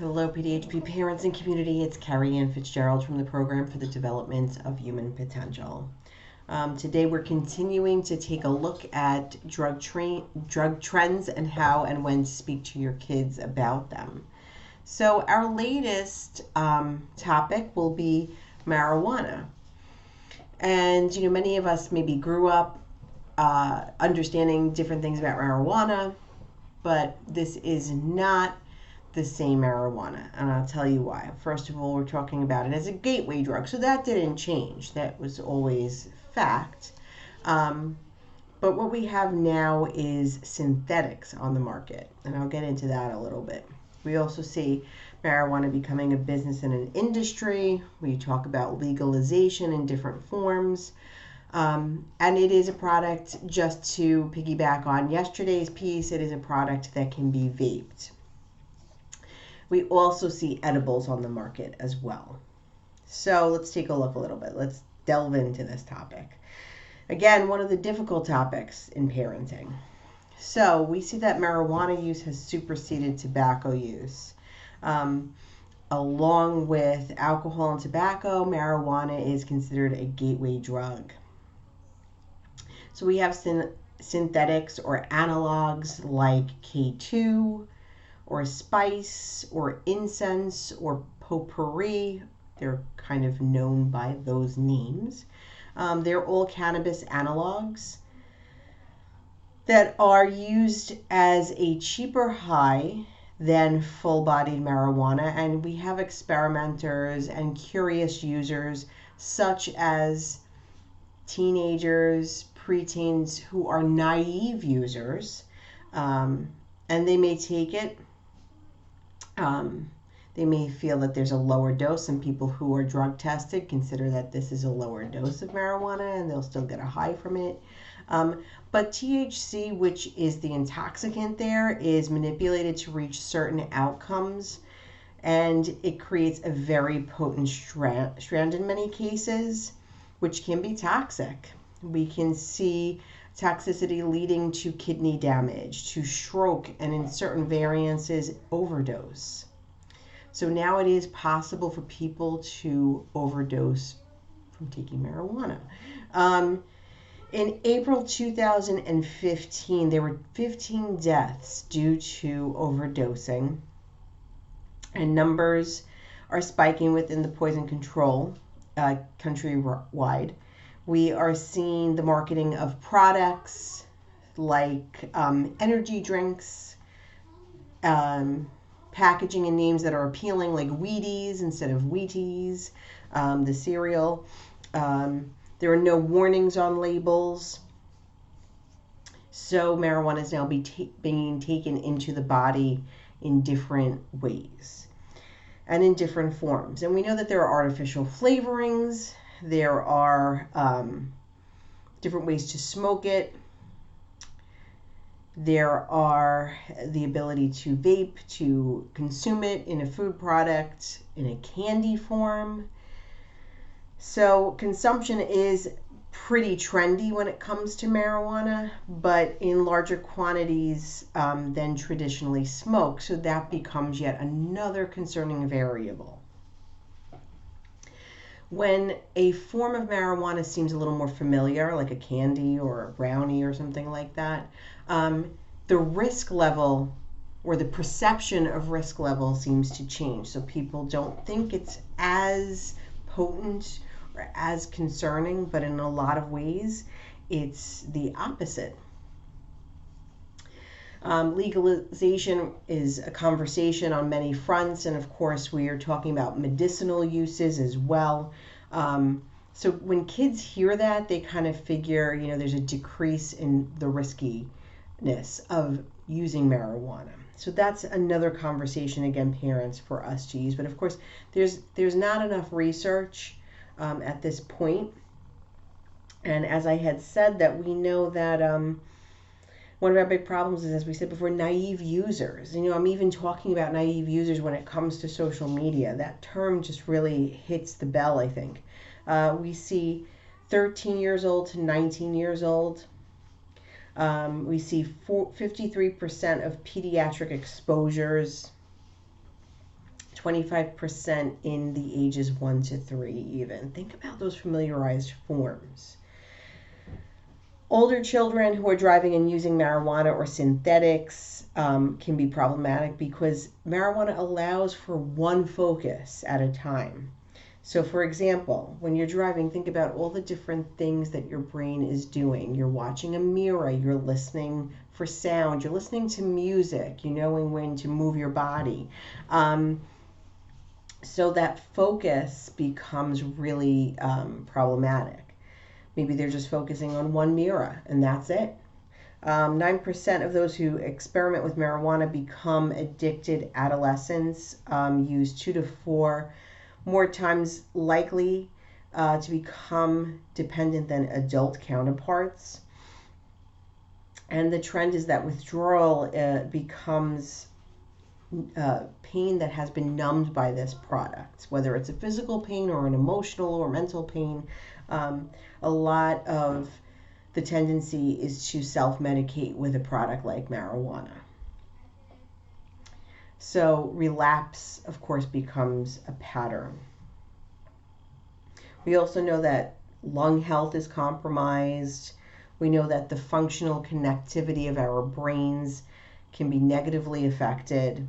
Hello, PDHP parents and community. It's Carrie Ann Fitzgerald from the Program for the Development of Human Potential. Today, we're continuing to take a look at drug trends and how and when to speak to your kids about them. So, our latest topic will be marijuana. And, many of us maybe grew up understanding different things about marijuana, but this is not the same marijuana, and I'll tell you why. First of all, we're talking about it as a gateway drug, so that didn't change. That was always fact. But what we have now is synthetics on the market, and I'll get into that a little bit. We also see marijuana becoming a business and an industry. We talk about legalization in different forms. And it is a product, just to piggyback on yesterday's piece, it is a product that can be vaped. We also see edibles on the market as well. So let's take a look a little bit. Let's delve into this topic. Again, one of the difficult topics in parenting. So we see that marijuana use has superseded tobacco use. Along with alcohol and tobacco, marijuana is considered a gateway drug. So we have synthetics or analogs like K2, or spice, or incense, or potpourri. They're kind of known by those names. They're all cannabis analogs that are used as a cheaper high than full-bodied marijuana, and we have experimenters and curious users such as teenagers, preteens who are naive users, and they may take it. They may feel that there's a lower dose, and people who are drug tested consider that this is a lower dose of marijuana and they'll still get a high from it. But THC, which is the intoxicant there, is manipulated to reach certain outcomes, and it creates a very potent strand in many cases, which can be toxic. We can see toxicity leading to kidney damage, to stroke, and in certain variances, overdose. So now it is possible for people to overdose from taking marijuana. In April 2015, there were 15 deaths due to overdosing, and numbers are spiking within the poison control countrywide. We are seeing the marketing of products like energy drinks, packaging and names that are appealing, like Wheaties instead of Wheaties, the cereal. There are no warnings on labels. So marijuana is now being taken into the body in different ways and in different forms. And we know that there are artificial flavorings. There are different ways to smoke it. There are the ability to vape, to consume it in a food product, in a candy form. So consumption is pretty trendy when it comes to marijuana, but in larger quantities than traditionally smoked. So that becomes yet another concerning variable. When a form of marijuana seems a little more familiar, like a candy or a brownie or something like that, the risk level or the perception of risk level seems to change. So people don't think it's as potent or as concerning, but in a lot of ways, it's the opposite. Legalization is a conversation on many fronts, and of course we are talking about medicinal uses as well. So when kids hear that, they kind of figure, there's a decrease in the riskiness of using marijuana. So that's another conversation, again, parents, for us to use. But of course, there's not enough research at this point. And as I had said, that we know that one of our big problems is, as we said before, naive users. I'm even talking about naive users when it comes to social media. That term just really hits the bell, I think. We see 13 years old to 19 years old. We see 53% of pediatric exposures. 25% in the ages 1 to 3 even. Think about those familiarized forms. Older children who are driving and using marijuana or synthetics can be problematic because marijuana allows for one focus at a time. So, for example, when you're driving, think about all the different things that your brain is doing. You're watching a mirror, you're listening for sound, you're listening to music, you knowing when to move your body. So that focus becomes really problematic. Maybe they're just focusing on one mirror and that's it. 9% of those who experiment with marijuana become addicted adolescents, use 2 to 4 more times likely to become dependent than adult counterparts. And the trend is that withdrawal becomes pain that has been numbed by this product, whether it's a physical pain or an emotional or mental pain. A lot of the tendency is to self-medicate with a product like marijuana. So relapse, of course, becomes a pattern. We also know that lung health is compromised. We know that the functional connectivity of our brains can be negatively affected.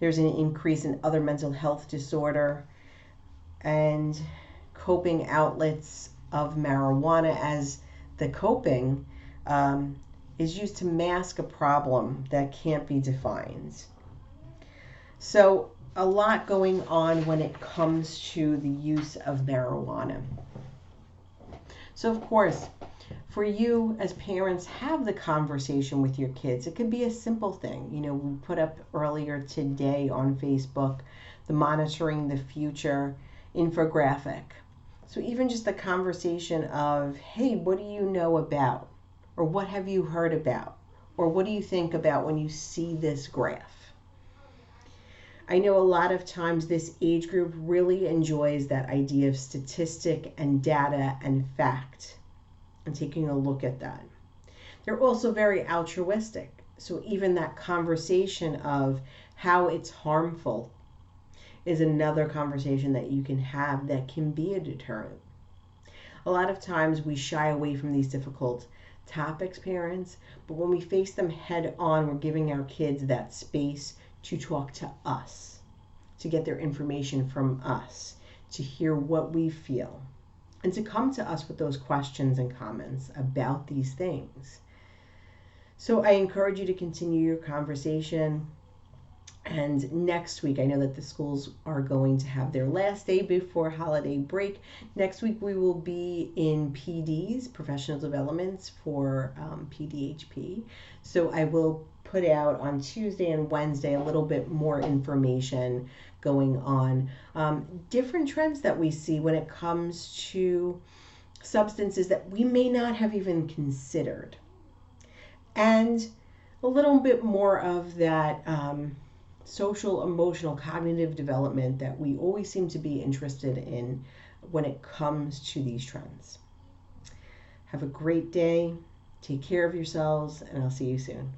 There's an increase in other mental health disorder, and coping outlets of marijuana as the coping is used to mask a problem that can't be defined. So a lot going on when it comes to the use of marijuana. So of course, for you as parents, have the conversation with your kids. It could be a simple thing. You know, we put up earlier today on Facebook the Monitoring the Future infographic. So even just the conversation of, hey, what do you know about? Or what have you heard about? Or what do you think about when you see this graph? I know a lot of times this age group really enjoys that idea of statistic and data and fact, and taking a look at that. They're also very altruistic. So even that conversation of how it's harmful is another conversation that you can have that can be a deterrent. A lot of times we shy away from these difficult topics, parents, but when we face them head on, we're giving our kids that space to talk to us, to get their information from us, to hear what we feel, and to come to us with those questions and comments about these things. So I encourage you to continue your conversation. And next week, I know that the schools are going to have their last day before holiday break. Next week, we will be in PDs, professional developments for PDHP. So I will put out on Tuesday and Wednesday a little bit more information going on different trends that we see when it comes to substances that we may not have even considered. And a little bit more of that social, emotional, cognitive development that we always seem to be interested in when it comes to these trends. Have a great day. Take care of yourselves, and I'll see you soon.